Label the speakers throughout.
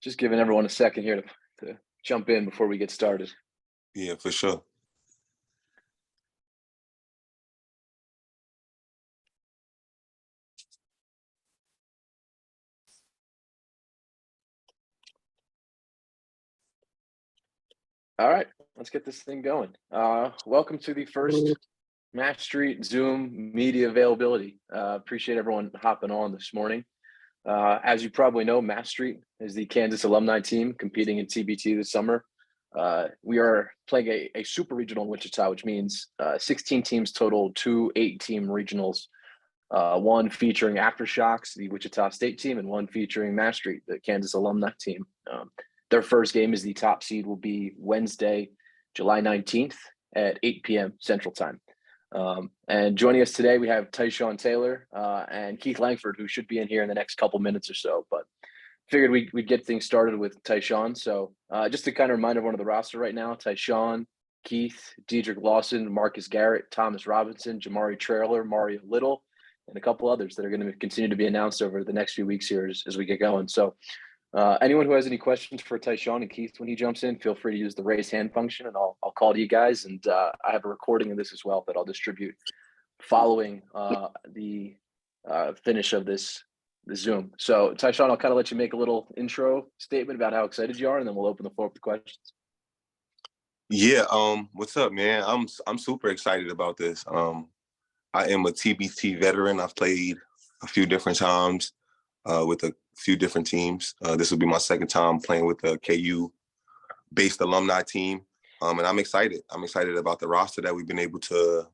Speaker 1: Just giving everyone a second here to jump in before we get started.
Speaker 2: Yeah, for sure.
Speaker 1: All right, let's get this thing going. Welcome to the first Match Street Zoom media availability. Appreciate everyone hopping on this morning. As you probably know, Match Street is the Kansas alumni team competing in TBT this summer. We are playing a super regional in Wichita, which means 16 teams total, 2 8-team regionals, one featuring Aftershocks, the Wichita State team, and one featuring Match Street, the Kansas alumni team. Their first game is the top seed will be Wednesday, July 19th at 8 p.m. Central Time. And joining us today, we have Tyshawn Taylor and Keith Langford, who should be in here in the next couple minutes or so. But figured we'd get things started with Tyshawn. So just to kind of remind everyone of the roster right now, Tyshawn, Keith, Dedrick Lawson, Marcus Garrett, Thomas Robinson, Jamari Traylor, Mario Little, and a couple others that are going to continue to be announced over the next few weeks here as we get going. So anyone who has any questions for Tyshawn and Keith when he jumps in, feel free to use the raise hand function, and I'll call to you guys. And I have a recording of this as well that I'll distribute following the finish of the Zoom. So Tyshawn, I'll kind of let you make a little intro statement about how excited you are, and then we'll open the floor up to questions.
Speaker 2: Yeah, what's up, man? I'm super excited about this. I am a TBT veteran. I've played a few different times with a few different teams. This will be my second time playing with a KU-based alumni team, and I'm excited. I'm excited about the roster that we've been able to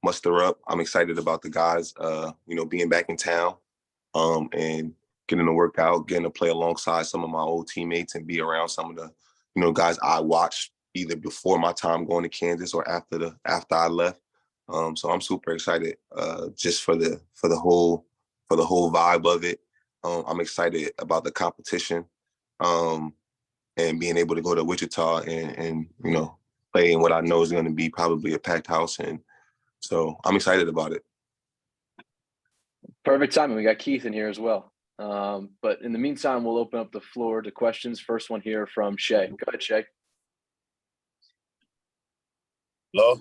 Speaker 2: muster up. I'm excited about the guys, being back in town and getting to work out, getting to play alongside some of my old teammates and be around some of the, guys I watched either before my time going to Kansas or after I left. So I'm super excited just for the whole vibe of it. I'm excited about the competition and being able to go to Wichita and play in what I know is going to be probably a packed house. And so I'm excited about it.
Speaker 1: Perfect timing. We got Keith in here as well. But in the meantime, we'll open up the floor to questions. First one here from Shay. Go ahead, Shay.
Speaker 3: Hello?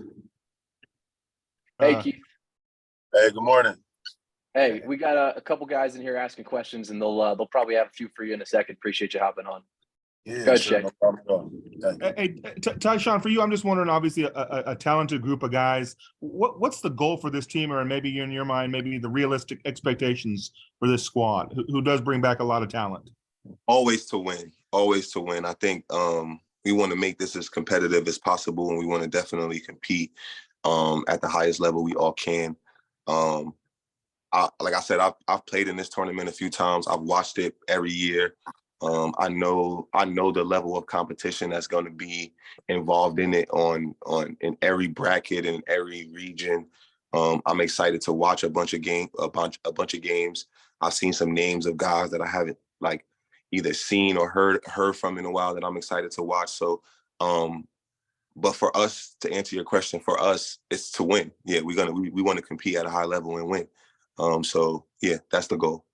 Speaker 1: Hey, Keith.
Speaker 3: Hey, good morning.
Speaker 1: Hey, we got a couple guys in here asking questions, and they'll probably have a few for you in a second. Appreciate you hopping on.
Speaker 3: Yeah,
Speaker 1: Go ahead,
Speaker 3: sure,
Speaker 1: Shay.
Speaker 3: no problem at all.
Speaker 4: Hey, Tyshawn, for you, I'm just wondering, obviously a talented group of guys. What's the goal for this team, or maybe in your mind, maybe the realistic expectations for this squad, who does bring back a lot of talent?
Speaker 2: Always to win. I think we want to make this as competitive as possible, and we want to definitely compete at the highest level we all can. Like I said, I've played in this tournament a few times. I've watched it every year. I know the level of competition that's going to be involved in it in every bracket and every region. I'm excited to watch a bunch of games. I've seen some names of guys that I haven't either seen or heard from in a while that I'm excited to watch. So, but for us, to answer your question, for us, it's to win. Yeah, we want to compete at a high level and win. So yeah, that's the goal.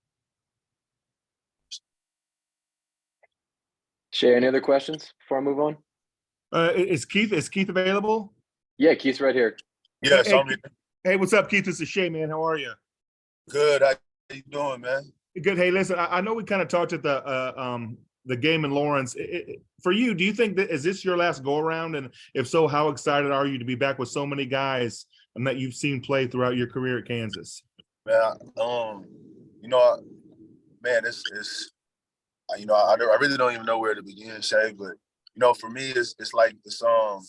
Speaker 1: Shay, any other questions before I move on?
Speaker 4: Is Keith available?
Speaker 1: Yeah, Keith's right here.
Speaker 3: Yes,
Speaker 4: Hey, what's up, Keith? This is Shay, man. How are you?
Speaker 3: Good. How you doing, man?
Speaker 4: Good. Hey, listen, I know we kind of talked at the game in Lawrence. For you, do you think is this your last go around? And if so, how excited are you to be back with so many guys that you've seen play throughout your career at Kansas?
Speaker 3: Man, it's I really don't even know where to begin, Shay. But for me, it's like this. I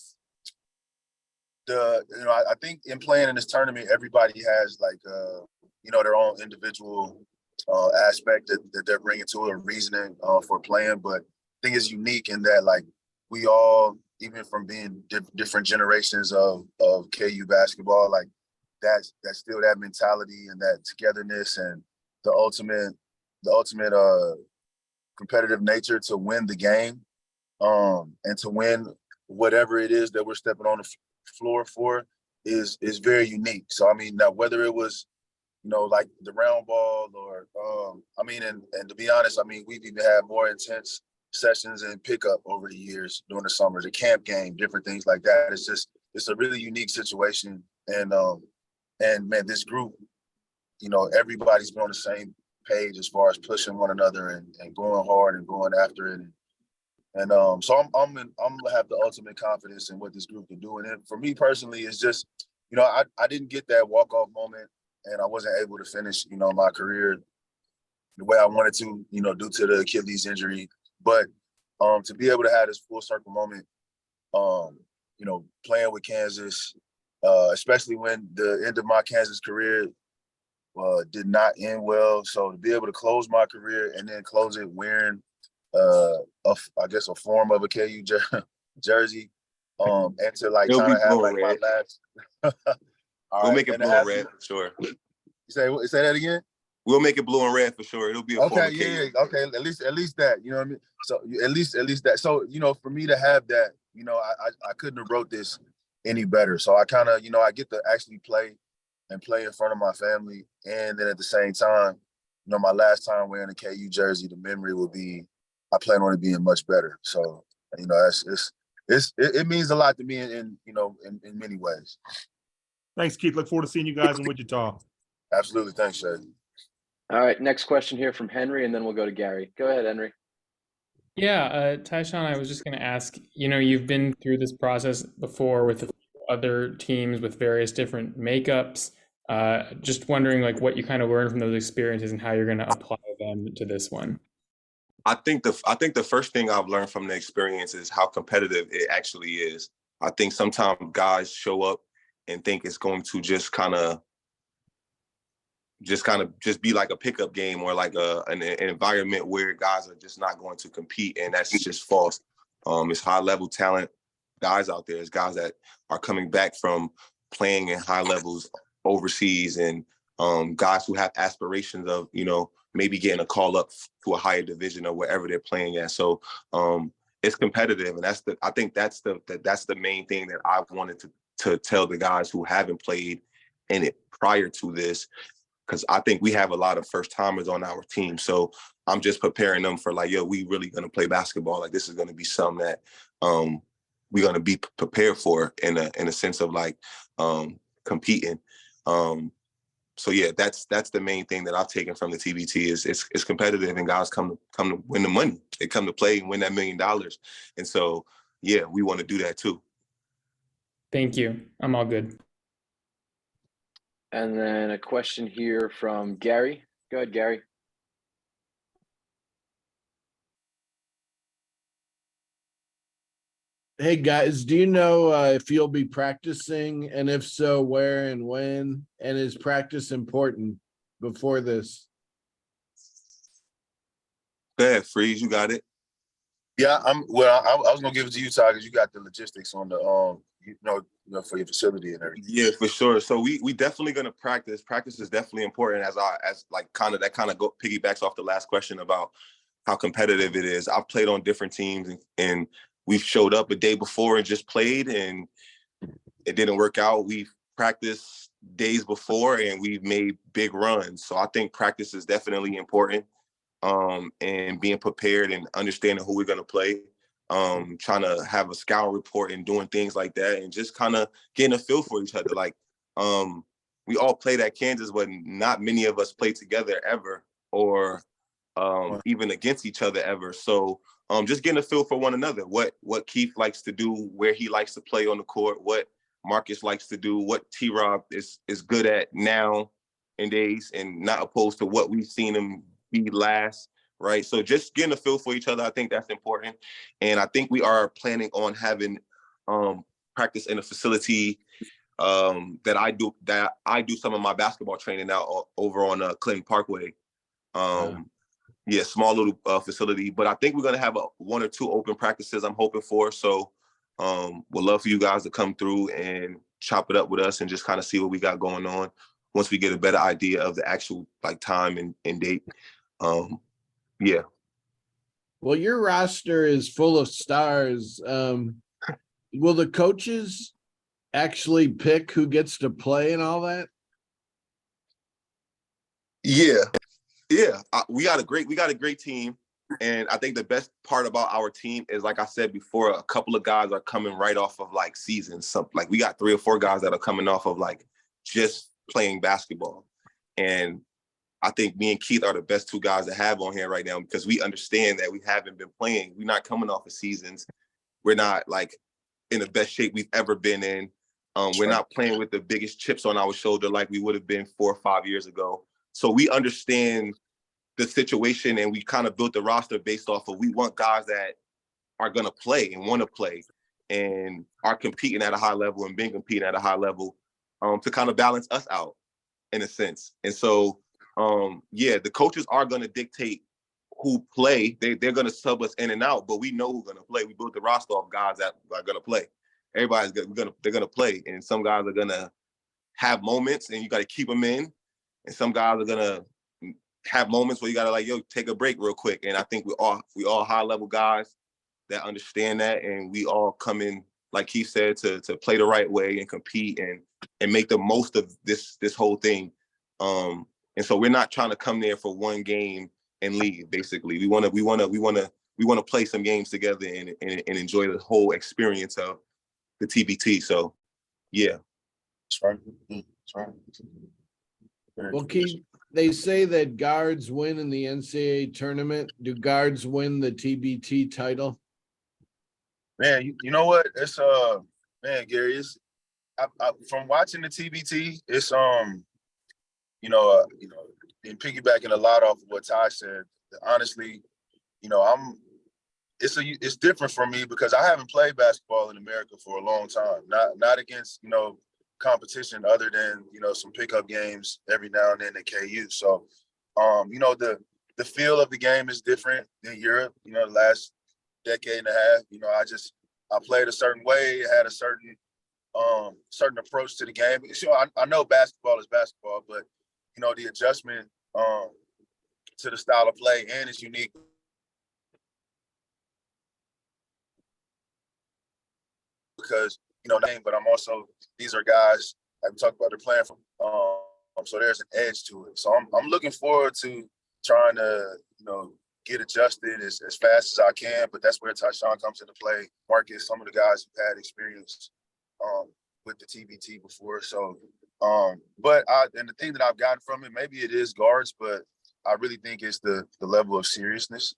Speaker 3: think in playing in this tournament, everybody has their own individual aspect that they're bringing to it, or reasoning for playing. But I think it's unique in that we all, even from being different generations of KU basketball, that's still that mentality and that togetherness and the ultimate competitive nature to win the game and to win whatever it is that we're stepping on the floor for is very unique. So I mean, now whether it was like the round ball or, and to be honest, we've even had more intense sessions and pickup over the years during the summer, the camp game, different things like that. It's a really unique situation. And man, this group, everybody's been on the same page as far as pushing one another and going hard and going after it. So I'm gonna have the ultimate confidence in what this group can do. And for me personally, it's just, I didn't get that walk-off moment and I wasn't able to finish, my career the way I wanted to, due to the Achilles injury. But to be able to have this full circle moment, playing with Kansas, especially when the end of my Kansas career did not end well. So to be able to close my career and then close it wearing I guess a form of a KU jersey, and to like kind of have like red. My last.
Speaker 2: We'll make it blue and red for sure.
Speaker 3: You say that again?
Speaker 2: We'll make it blue and red for sure. It'll be a form of KU.
Speaker 3: Yeah, okay. At least that, you know what I mean? So at least that. So for me to have that, I couldn't have wrote this any better. So I kind of, I get to actually play in front of my family, and then at the same time, my last time wearing a KU jersey, the memory will be, I plan on it being much better. So, it means a lot to me in many ways.
Speaker 4: Thanks, Keith. Look forward to seeing you guys in Wichita.
Speaker 3: Absolutely. Thanks, Shay.
Speaker 1: All right. Next question here from Henry, and then we'll go to Gary. Go ahead, Henry.
Speaker 5: Yeah, Tyshawn, I was just going to ask, you've been through this process before with other teams with various different makeups. Just wondering what you kind of learned from those experiences and how you're going to apply them to this one.
Speaker 2: I think the first thing I've learned from the experience is how competitive it actually is. I think sometimes guys show up and think it's going to just be like a pickup game or like an environment where guys are just not going to compete, and that's just false. It's high level talent guys out there. It's guys that are coming back from playing in high levels overseas, and guys who have aspirations of maybe getting a call up to a higher division or wherever they're playing at. So it's competitive, and I think that's the main thing that I've wanted to tell the guys who haven't played in it prior to this, because I think we have a lot of first timers on our team. So I'm just preparing them for we really gonna play basketball. This is gonna be something that we're gonna be prepared for in a sense of competing. So yeah, that's the main thing that I've taken from the TBT is it's competitive, and guys come to win the money. They come to play and win that $1 million. And so yeah, we want to do that too.
Speaker 5: Thank you. I'm all good.
Speaker 1: And then a question here from Gary. Go ahead, Gary.
Speaker 6: Hey guys, do you know if you'll be practicing, and if so, where and when? And is practice important before this?
Speaker 2: Go ahead, Freeze, you got it.
Speaker 3: Yeah, I was gonna give it to you, Ty, because you got the logistics on the for your facility and everything.
Speaker 2: Yeah, for sure. So we definitely gonna practice. Practice is definitely important as piggybacks off the last question about how competitive it is. I've played on different teams and we've showed up a day before and just played, and it didn't work out. We've practiced days before and we've made big runs. So I think practice is definitely important, and being prepared and understanding who we're going to play, trying to have a scout report and doing things like that, and just kind of getting a feel for each other. We all played at Kansas, but not many of us played together ever, or even against each other ever. So just getting a feel for one another, what Keith likes to do, where he likes to play on the court, what Marcus likes to do, what T-Rob is good at now in days, and not opposed to what we've seen him be last, right? So just getting a feel for each other, I think that's important. And I think we are planning on having practice in a facility that I do some of my basketball training now over on Clinton Parkway. Yeah, small little facility, but I think we're gonna have 1 or 2 open practices I'm hoping for. So we'd love for you guys to come through and chop it up with us and just kind of see what we got going on once we get a better idea of the actual time and date. Yeah.
Speaker 6: Well, your roster is full of stars. Will the coaches actually pick who gets to play and all that?
Speaker 2: Yeah, yeah. We got a great team, and I think the best part about our team is, like I said before, a couple of guys are coming right off of like seasons. So like we got 3 or 4 guys that are coming off of like just playing basketball, and I think me and Keith are the best 2 guys to have on here right now because we understand that we haven't been playing. We're not coming off of seasons. We're not like in the best shape we've ever been in. We're not playing with the biggest chips on our shoulder like we would have been 4 or 5 years ago. So we understand the situation, and we kind of built the roster based off of, we want guys that are going to play and want to play and are competing at a high level and been competing at a high level, to kind of balance us out in a sense. And so, yeah, the coaches are going to dictate who play. They're going to sub us in and out, but we know who's going to play. We built the roster of guys that are going to play. They're going to play, and some guys are going to have moments, and you got to keep them in, and some guys are going to have moments where you got to like, yo, take a break real quick. And I think we all high level guys that understand that, and we all come in, like he said, to play the right way and compete and make the most of this whole thing. And so we're not trying to come there for one game and leave. Basically, we want to play some games together and enjoy the whole experience of the TBT. So, yeah.
Speaker 3: That's right. That's right.
Speaker 6: Well, Keith, they say that guards win in the NCAA tournament. Do guards win the TBT title?
Speaker 3: Man, you know what? It's man, Gary, it's from watching the TBT, it's and piggybacking a lot off of what Ty said. Honestly, it's different for me because I haven't played basketball in America for a long time. Not against competition other than some pickup games every now and then at KU. So, the feel of the game is different than Europe. The last decade and a half. I played a certain way, had a certain approach to the game. So I know basketball is basketball, but the adjustment to the style of play and it's unique. Because but I'm also, these are guys like we talked about, they're playing from so there's an edge to it. So I'm looking forward to trying to get adjusted as fast as I can, but that's where Tyshawn comes into play. Marcus, some of the guys who've had experience with the TBT before. So and the thing that I've gotten from it, maybe it is guards, but I really think it's the level of seriousness.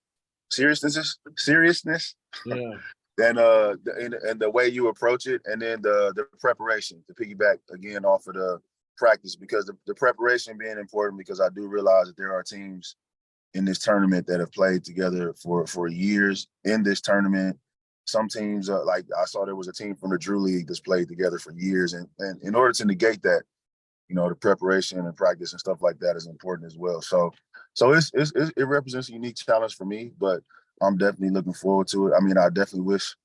Speaker 6: Yeah.
Speaker 3: And the way you approach it, and then the preparation, to piggyback again off of the practice, because the preparation being important, because I do realize that there are teams in this tournament that have played together for years in this tournament. Some teams, like I saw there was a team from the Drew League that's played together for years, and in order to negate that, the preparation and practice and stuff like that is important as well. So it represents a unique challenge for me, but I'm definitely looking forward to it. I mean, I definitely wish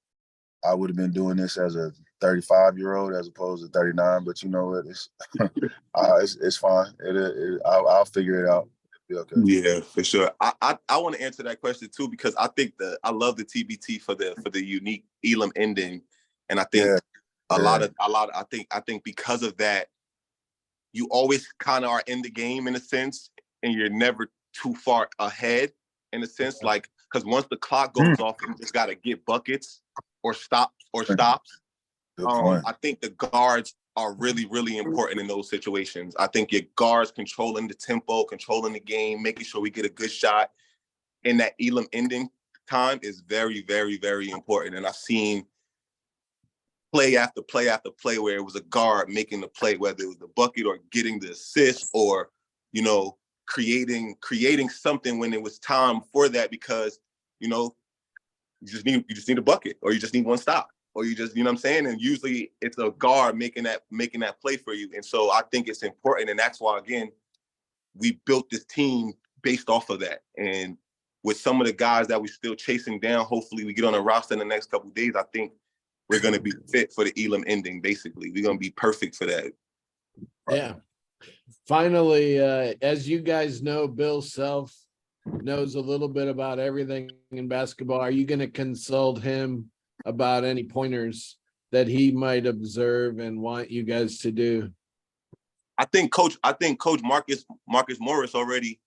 Speaker 3: I would have been doing this as a 35-year-old as opposed to 39, but you know what? It's fine. I'll figure it out. It'll be okay.
Speaker 2: Yeah, for sure. I want to answer that question too, because I think I love the TBT for the unique Elam ending, and I think I think because of that, you always kind of are in the game in a sense, and you're never too far ahead in a sense, like, because once the clock goes off, you just got to get buckets or stops. I think the guards are really, really important in those situations. I think your guards controlling the tempo, controlling the game, making sure we get a good shot in that Elam ending time is very, very, very important. And I've seen play after play after play where it was a guard making the play, whether it was the bucket or getting the assist or, creating something when it was time for that, because, you just need a bucket, or you just need one stop, or you just, what I'm saying? And usually it's a guard making that play for you. And so I think it's important. And that's why, again, we built this team based off of that. And with some of the guys that we're still chasing down, hopefully we get on a roster in the next couple of days, I think we're going to be fit for the Elam ending, basically. We're going to be perfect for that.
Speaker 6: Yeah. Finally, as you guys know, Bill Self knows a little bit about everything in basketball. Are you going to consult him about any pointers that he might observe and want you guys to do?
Speaker 2: I think Coach Marcus Morris already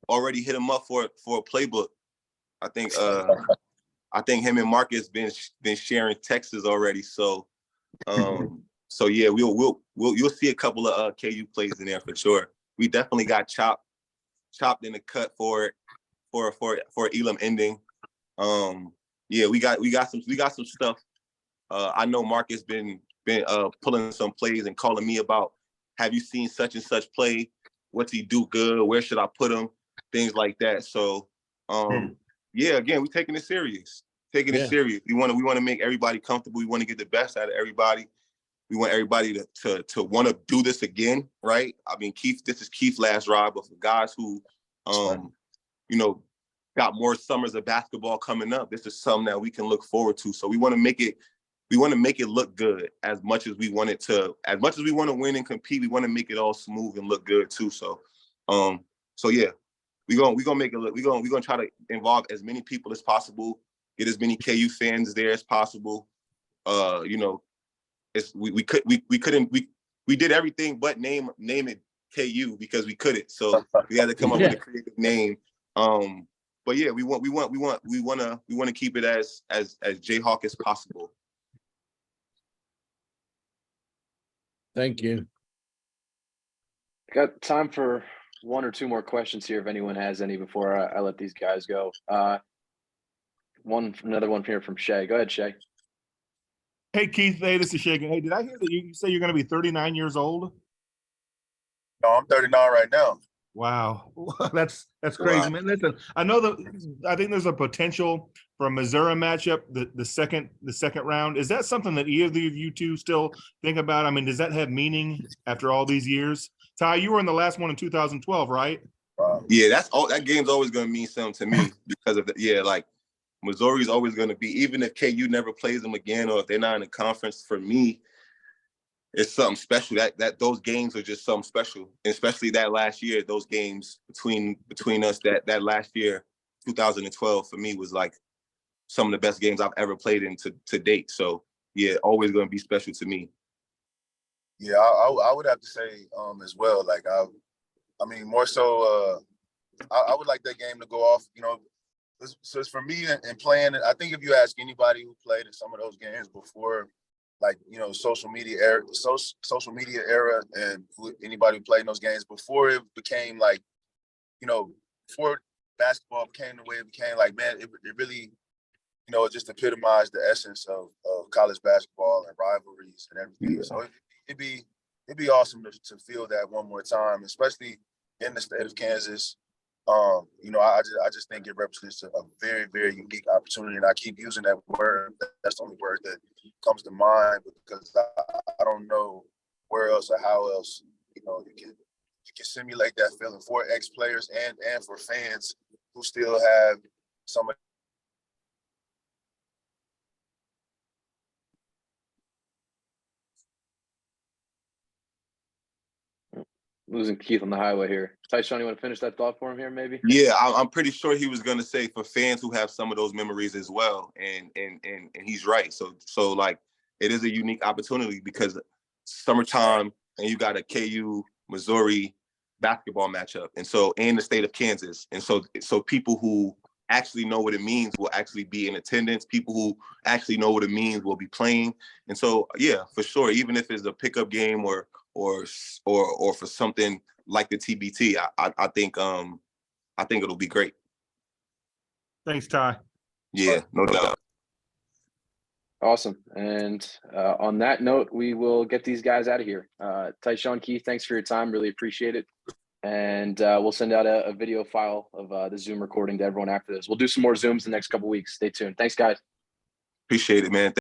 Speaker 2: hit him up for a playbook. I think him and Marcus been sharing texts already. So so yeah, you'll see a couple of KU plays in there for sure. We definitely got chopped in the cut for Elam ending. Yeah, we got some stuff. I know Marcus been pulling some plays and calling me about, have you seen such and such play? What's he do good? Where should I put him? Things like that. So yeah, again, we're taking it serious. It serious. We want to make everybody comfortable. We want to get the best out of everybody. We want everybody to want to do this again, right? I mean, this is Keith's last ride, but for guys who you know, got more summers of basketball coming up, this is something that we can look forward to. So we want to make it look good as much as we want to win and compete. We want to make it all smooth and look good too. So yeah, we're gonna make it look, we're gonna try to involve as many people as possible, get as many KU fans there as possible. You know, we did everything but name it KU because we couldn't. So we had to come up with a creative name. But yeah, we want to keep it as Jayhawk as possible.
Speaker 6: Thank you.
Speaker 1: Got time for one or two more questions here if anyone has any before I let these guys go. Another one here from Shay. Go ahead, Shay.
Speaker 4: Hey, Keith. Hey, this is Shagan. Hey, did I hear that you say you're going to be 39 years old?
Speaker 3: No, I'm 39 right now.
Speaker 4: Wow, that's crazy, man. Listen, I think there's a potential for a Missouri matchup, the second round. Is that something that either of you two still think about? I mean, does that have meaning after all these years? Ty, you were in the last one in 2012, right?
Speaker 2: Yeah, that game's always going to mean something to me because of like Missouri's always going to be, even if KU never plays them again or if they're not in the conference, for me, it's something special. That those games are just something special, and especially that last year. Those games between us that last year, 2012, for me was like some of the best games I've ever played in to date. So yeah, always going to be special to me.
Speaker 3: Yeah, I would have to say as well. Like I mean, more so, I would like that game to go off. You know, so it's for me and playing. I think if you ask anybody who played in some of those games before, like, you know, social media era, and anybody who played in those games before it became like, you know, before basketball became the way it became, like, man, it really, you know, it just epitomized the essence of college basketball and rivalries and everything. Yeah. So it'd be awesome to feel that one more time, especially in the state of Kansas. You know, I just think it represents a very, very unique opportunity, and I keep using that word. That's the only word that comes to mind because I don't know where else or how else, you know, you can simulate that feeling for ex-players and for fans who still have some of
Speaker 1: Losing Keith on the highway here. Tyshawn, you want to finish that thought for him here, maybe?
Speaker 2: Yeah, I'm pretty sure he was going to say for fans who have some of those memories as well, and he's right. So like, it is a unique opportunity because summertime and you got a KU Missouri basketball matchup, and so in the state of Kansas, and so people who actually know what it means will actually be in attendance. People who actually know what it means will be playing, and so yeah, for sure, even if it's a pickup game or for something like the TBT, I think it'll be great.
Speaker 4: Thanks, Ty.
Speaker 2: Yeah, no doubt.
Speaker 1: Awesome. And on that note, we will get these guys out of here. Tyshawn, Keith, thanks for your time. Really appreciate it. And we'll send out a video file of the Zoom recording to everyone after this. We'll do some more Zooms the next couple of weeks. Stay tuned. Thanks, guys.
Speaker 2: Appreciate it, man.